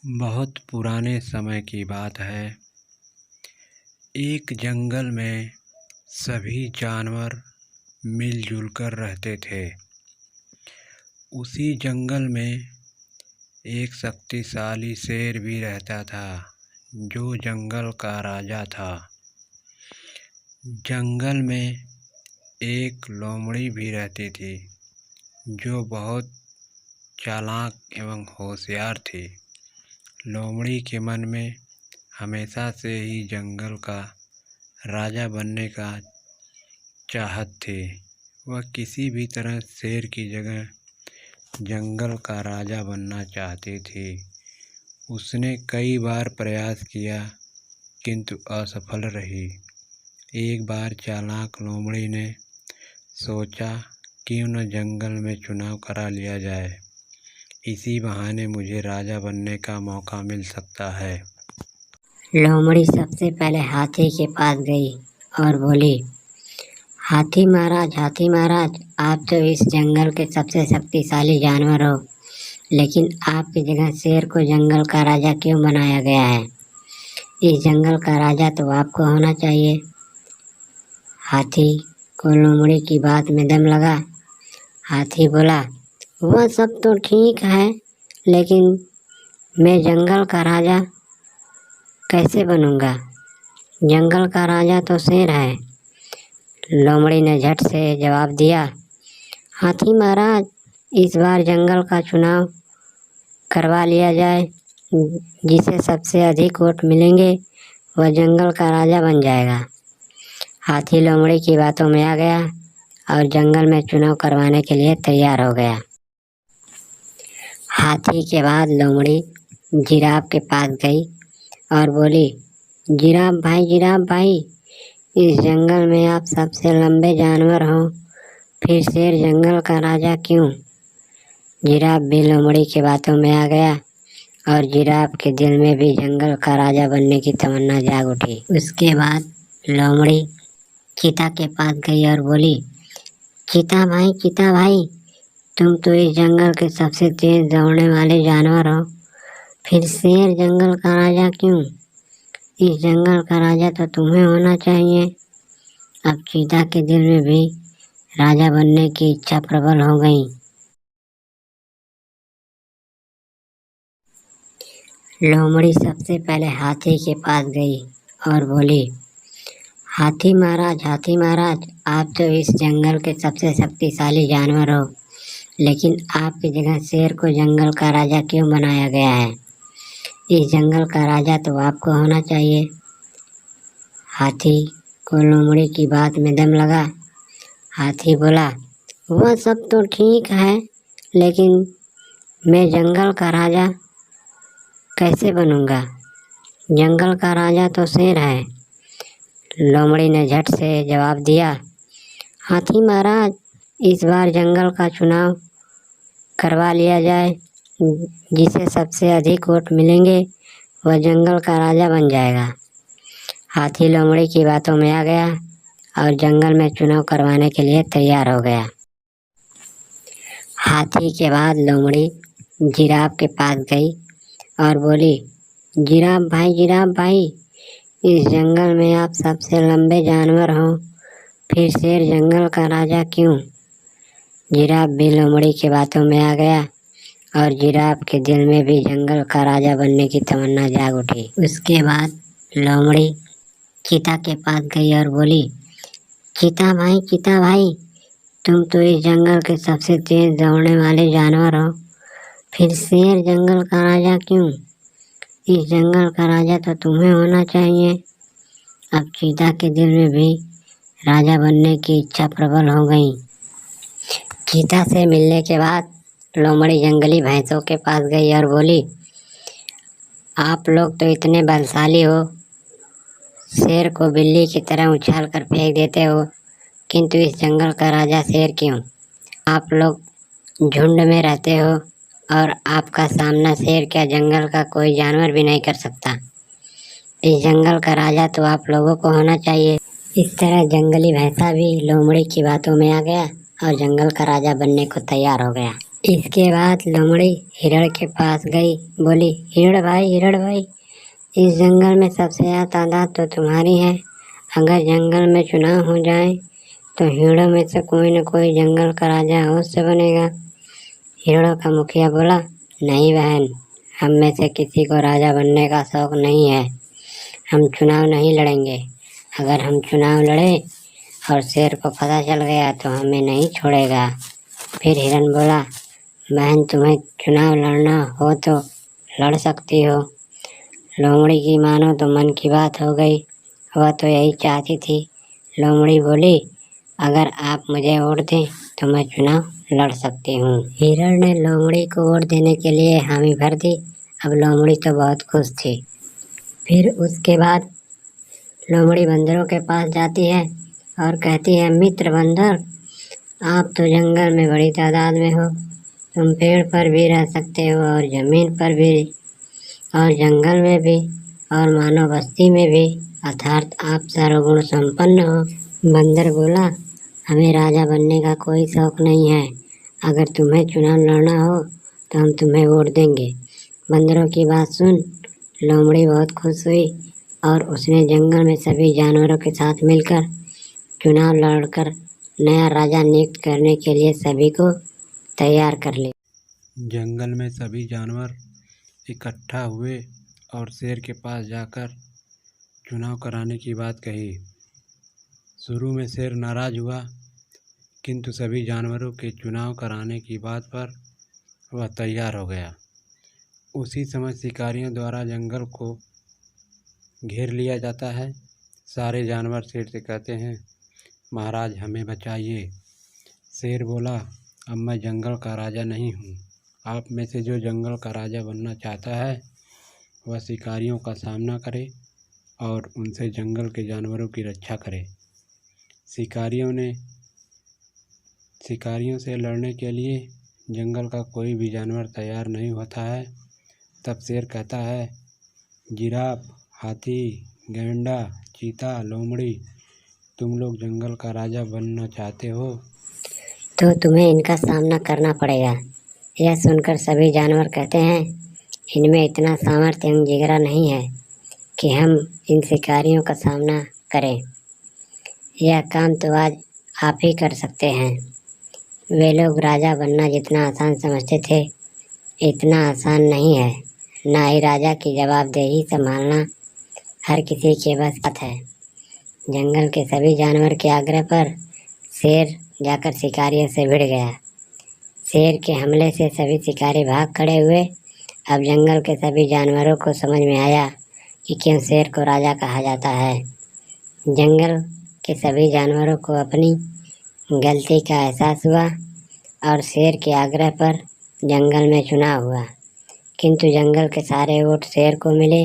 बहुत पुराने समय की बात है। एक जंगल में सभी जानवर मिलजुल कर रहते थे। उसी जंगल में एक शक्तिशाली शेर भी रहता था, जो जंगल का राजा था। जंगल में एक लोमड़ी भी रहती थी, जो बहुत चालाक एवं होशियार थी। लोमड़ी के मन में हमेशा से ही जंगल का राजा बनने का चाहत थी। वह किसी भी तरह शेर की जगह जंगल का राजा बनना चाहती थी। उसने कई बार प्रयास किया, किंतु असफल रही। एक बार चालाक लोमड़ी ने सोचा, क्यों न जंगल में चुनाव करा लिया जाए। इसी बहाने मुझे राजा बनने का मौका मिल सकता है। लोमड़ी सबसे पहले हाथी के पास गई और बोली, हाथी महाराज, आप तो इस जंगल के सबसे शक्तिशाली जानवर हो, लेकिन आपकी जगह शेर को जंगल का राजा क्यों बनाया गया है? इस जंगल का राजा तो आपको होना चाहिए। हाथी को लोमड़ी की बात में दम लगा। हाथी बोला, वह सब तो ठीक है, लेकिन मैं जंगल का राजा कैसे बनूंगा? जंगल का राजा तो शेर है। लोमड़ी ने झट से जवाब दिया, हाथी महाराज, इस बार जंगल का चुनाव करवा लिया जाए। जिसे सबसे अधिक वोट मिलेंगे वह जंगल का राजा बन जाएगा। हाथी लोमड़ी की बातों में आ गया और जंगल में चुनाव करवाने के लिए तैयार हो गया। हाथी के बाद लोमड़ी जिराफ के पास गई और बोली, जिराफ भाई, इस जंगल में आप सबसे लंबे जानवर हो, फिर शेर जंगल का राजा क्यों? जिराफ भी लोमड़ी की बातों में आ गया और जिराफ के दिल में भी जंगल का राजा बनने की तमन्ना जाग उठी। उसके बाद लोमड़ी चीता के पास गई और बोली, चीता भाई, तुम तो इस जंगल के सबसे तेज दौड़ने वाले जानवर हो, फिर शेर जंगल का राजा क्यों? इस जंगल का राजा तो तुम्हें होना चाहिए। अब चीता के दिल में भी राजा बनने की इच्छा प्रबल हो गई। लोमड़ी सबसे पहले हाथी के पास गई और बोली, हाथी महाराज, आप तो इस जंगल के सबसे शक्तिशाली जानवर हो, लेकिन आपकी जगह शेर को जंगल का राजा क्यों बनाया गया है? इस जंगल का राजा तो आपको होना चाहिए। हाथी को लोमड़ी की बात में दम लगा। हाथी बोला, वह सब तो ठीक है, लेकिन मैं जंगल का राजा कैसे बनूंगा? जंगल का राजा तो शेर है। लोमड़ी ने झट से जवाब दिया, हाथी महाराज, इस बार जंगल का चुनाव करवा लिया जाए। जिसे सबसे अधिक वोट मिलेंगे वह जंगल का राजा बन जाएगा। हाथी लोमड़ी की बातों में आ गया और जंगल में चुनाव करवाने के लिए तैयार हो गया। हाथी के बाद लोमड़ी जिराफ के पास गई और बोली, जिराफ भाई, इस जंगल में आप सबसे लंबे जानवर हो, फिर शेर जंगल का राजा क्यों? जिराफ भी लोमड़ी की बातों में आ गया और जिराफ के दिल में भी जंगल का राजा बनने की तमन्ना जाग उठी। उसके बाद लोमड़ी चीता के पास गई और बोली, चीता भाई, तुम तो इस जंगल के सबसे तेज दौड़ने वाले जानवर हो, फिर शेर जंगल का राजा क्यों? इस जंगल का राजा तो तुम्हें होना चाहिए। अब चीता के दिल में भी राजा बनने की इच्छा प्रबल हो गई। चीता से मिलने के बाद लोमड़ी जंगली भैंसों के पास गई और बोली, आप लोग तो इतने बलशाली हो, शेर को बिल्ली की तरह उछाल कर फेंक देते हो, किंतु इस जंगल का राजा शेर क्यों? आप लोग झुंड में रहते हो और आपका सामना शेर क्या जंगल का कोई जानवर भी नहीं कर सकता। इस जंगल का राजा तो आप लोगों को होना चाहिए। इस तरह जंगली भैंसा भी लोमड़ी की बातों में आ गया और जंगल का राजा बनने को तैयार हो गया। इसके बाद लोमड़ी हिरण के पास गई, बोली, हिरण भाई, इस जंगल में सबसे ज़्यादा तादाद तो तुम्हारी है। अगर जंगल में चुनाव हो जाए तो हिरणों में से कोई न कोई जंगल का राजा अवश्य बनेगा। हिरणों का मुखिया बोला, नहीं बहन, हम में से किसी को राजा बनने का शौक नहीं है। हम चुनाव नहीं लड़ेंगे। अगर हम चुनाव लड़े और शेर को पता चल गया तो हमें नहीं छोड़ेगा। फिर हिरण बोला, बहन, तुम्हें चुनाव लड़ना हो तो लड़ सकती हो। लोमड़ी की मानो तो मन की बात हो गई। वह तो यही चाहती थी। लोमड़ी बोली, अगर आप मुझे वोट दें तो मैं चुनाव लड़ सकती हूँ। हिरण ने लोमड़ी को वोट देने के लिए हामी भर दी। अब लोमड़ी तो बहुत खुश थी। फिर उसके बाद लोमड़ी बंदरों के पास जाती है और कहती है, मित्र बंदर, आप तो जंगल में बड़ी तादाद में हो। तुम पेड़ पर भी रह सकते हो और जमीन पर भी और जंगल में भी और मानव बस्ती में भी, अर्थात आप सर्वगुण संपन्न हो। बंदर बोला, हमें राजा बनने का कोई शौक नहीं है। अगर तुम्हें चुनाव लड़ना हो तो हम तुम्हें वोट देंगे। बंदरों की बात सुन लोमड़ी बहुत खुश हुई और उसने जंगल में सभी जानवरों के साथ मिलकर चुनाव लड़कर नया राजा नियुक्त करने के लिए सभी को तैयार कर लिया। जंगल में सभी जानवर इकट्ठा हुए और शेर के पास जाकर चुनाव कराने की बात कही। शुरू में शेर नाराज हुआ, किंतु सभी जानवरों के चुनाव कराने की बात पर वह तैयार हो गया। उसी समय शिकारियों द्वारा जंगल को घेर लिया जाता है। सारे जानवर शेर से कहते हैं, महाराज हमें बचाइए। शेर बोला, अब मैं जंगल का राजा नहीं हूँ। आप में से जो जंगल का राजा बनना चाहता है वह शिकारियों का सामना करे और उनसे जंगल के जानवरों की रक्षा करे। शिकारियों से लड़ने के लिए जंगल का कोई भी जानवर तैयार नहीं होता है। तब शेर कहता है, जिराफ, हाथी, गैंडा, चीता, लोमड़ी, तुम लोग जंगल का राजा बनना चाहते हो तो तुम्हें इनका सामना करना पड़ेगा। यह सुनकर सभी जानवर कहते हैं, इनमें इतना सामर्थ्य एवं जिगरा नहीं है कि हम इन शिकारियों का सामना करें। यह काम तो आज आप ही कर सकते हैं। वे लोग राजा बनना जितना आसान समझते थे, इतना आसान नहीं है। ना ही राजा की जवाबदेही संभालना हर किसी के बस की बात है। जंगल के सभी जानवर के आग्रह पर शेर जाकर शिकारियों से भिड़ गया। शेर के हमले से सभी शिकारी भाग खड़े हुए। अब जंगल के सभी जानवरों को समझ में आया कि क्यों शेर को राजा कहा जाता है। जंगल के सभी जानवरों को अपनी गलती का एहसास हुआ और शेर के आग्रह पर जंगल में चुनाव हुआ, किंतु जंगल के सारे वोट शेर को मिले।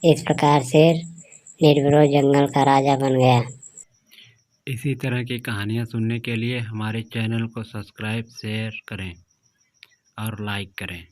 इस प्रकार शेर निर्विरोध जंगल का राजा बन गया। इसी तरह की कहानियाँ सुनने के लिए हमारे चैनल को सब्सक्राइब, शेयर करें और लाइक करें।